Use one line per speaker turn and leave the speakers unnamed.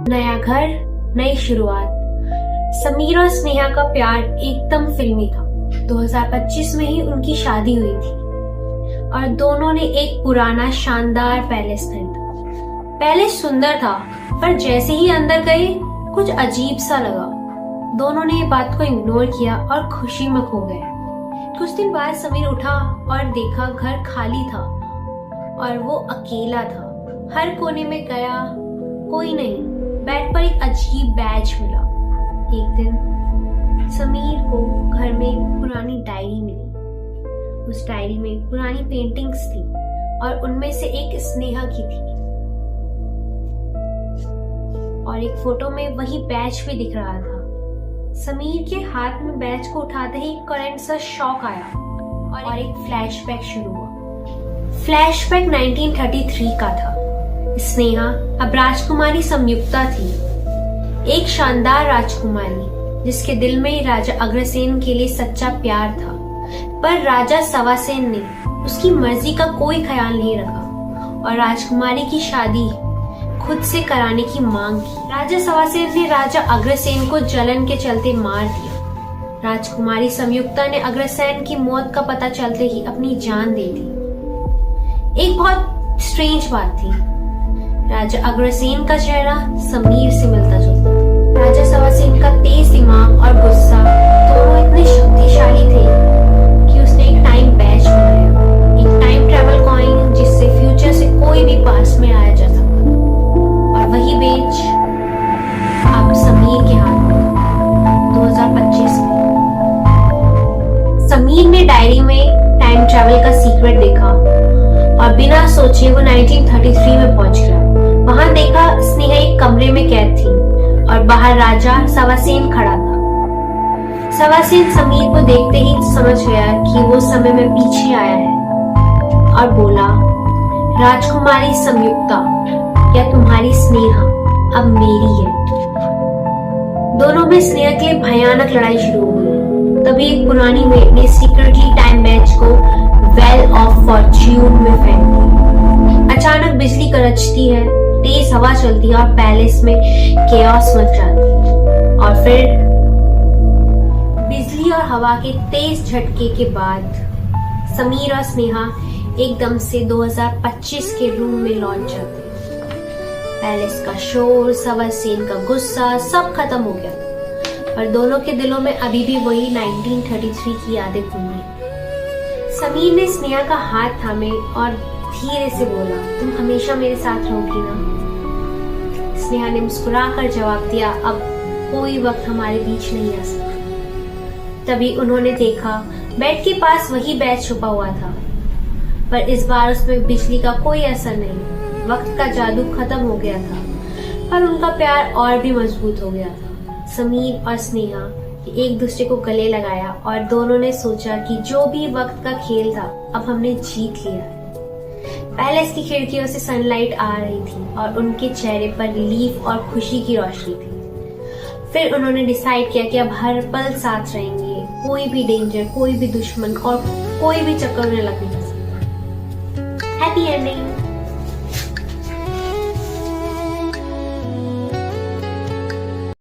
नया घर, नई शुरुआत। समीर और स्नेहा का प्यार एकदम फिल्मी था। 2025 में ही उनकी शादी हुई थी और दोनों ने एक पुराना शानदार पैलेस खरीदा। पैलेस सुंदर था, पर जैसे ही अंदर गए कुछ अजीब सा लगा। दोनों ने ये बात को इग्नोर किया और खुशी में खो गए। कुछ दिन बाद समीर उठा और देखा घर खाली था और वो अकेला था। हर कोने में गया, कोई नहीं। बेड पर एक अजीब बैज मिला। एक दिन समीर को घर में एक पुरानी डायरी मिली। उस डायरी में पुरानी पेंटिंग्स थी और उनमें से एक स्नेहा की थी और एक फोटो में वही बैज भी दिख रहा था। समीर के हाथ में बैज को उठाते ही करंट सा शॉक आया और एक फ्लैशबैक शुरू हुआ। फ्लैशबैक 1933 का था। स्नेहा अब राजकुमारी संयुक्ता थी, एक शानदार राजकुमारी जिसके दिल में राजा अग्रसेन के लिए सच्चा प्यार था। पर राजा सवासेन ने उसकी मर्जी का कोई ख्याल नहीं रखा और राजकुमारी की शादी खुद से कराने की मांग की। राजा सवासेन ने राजा अग्रसेन को जलन के चलते मार दिया। राजकुमारी संयुक्ता ने अग्रसेन की मौत का पता चलते ही अपनी जान दे दी। एक बहुत स्ट्रेंज बात थी, राजा अग्रसेन का चेहरा समीर से मिलता जुलता। राजा सवासेन का तेज दिमाग और गुस्सा दोनों इतने शक्तिशाली थे कि उसने एक टाइम बैच बनाया, एक टाइम ट्रैवल कॉइन जिससे फ्यूचर से कोई भी पास में आया जा सकता। और वही बेच अब समीर के हाथ में 2025 में। समीर ने डायरी में टाइम ट्रैवल का सीक्रेट देखा और बिना सोचे वो 1933 में पहुंच गया। वहां देखा स्नेहा एक कमरे में कैद थी और बाहर राजा सवासेन खड़ा था। सवासेन समीर को देखते ही समझ गया कि वो समय में पीछे आया है और बोला, राजकुमारी संयुक्ता, क्या तुम्हारी स्नेहा अब मेरी है? दोनों में स्नेहा के लिए भयानक लड़ाई शुरू हो गई। तभी एक पुरानी मेट ने सीक्रेटली टाइम बैच को वेल ऑफ फॉर्च्यून में फेंक दिया। अचानक बिजली गरजती है, तेज हवा चलती है और पैलेस में केओस मच जाती है। और फिर बिजली और हवा के तेज झटके के बाद समीर और स्नेहा एकदम से 2025 के रूम में लौट जाते। पैलेस का शोर, सवासेन का गुस्सा सब खत्म हो गया, पर दोनों के दिलों में अभी भी वही 1933 की यादें घूमी। समीर ने स्नेहा का हाथ थामे और धीरे से बोला, तुम हमेशा मेरे साथ रहोगी ना? स्नेहा ने मुस्कुराकर जवाब दिया, अब कोई वक्त हमारे बीच नहीं आ सकता। तभी उन्होंने देखा बेड के पास वही बैज छुपा हुआ था, पर इस बार उसमें बिजली का कोई असर नहीं। वक्त का जादू खत्म हो गया था, पर उनका प्यार और भी मजबूत हो गया था। समीर और स्नेहा एक दूसरे को गले लगाया और दोनों ने सोचा कि जो भी वक्त का खेल था अब हमने जीत लिया है। पैलेस की खिड़कियों से सनलाइट आ रही थी और उनके चेहरे पर रिलीफ और खुशी की रोशनी थी। फिर उन्होंने डिसाइड किया कि अब हर पल साथ रहेंगे। कोई भी डेंजर, कोई भी दुश्मन और कोई भी चक्कर में लग नहीं सकता। Happy ending.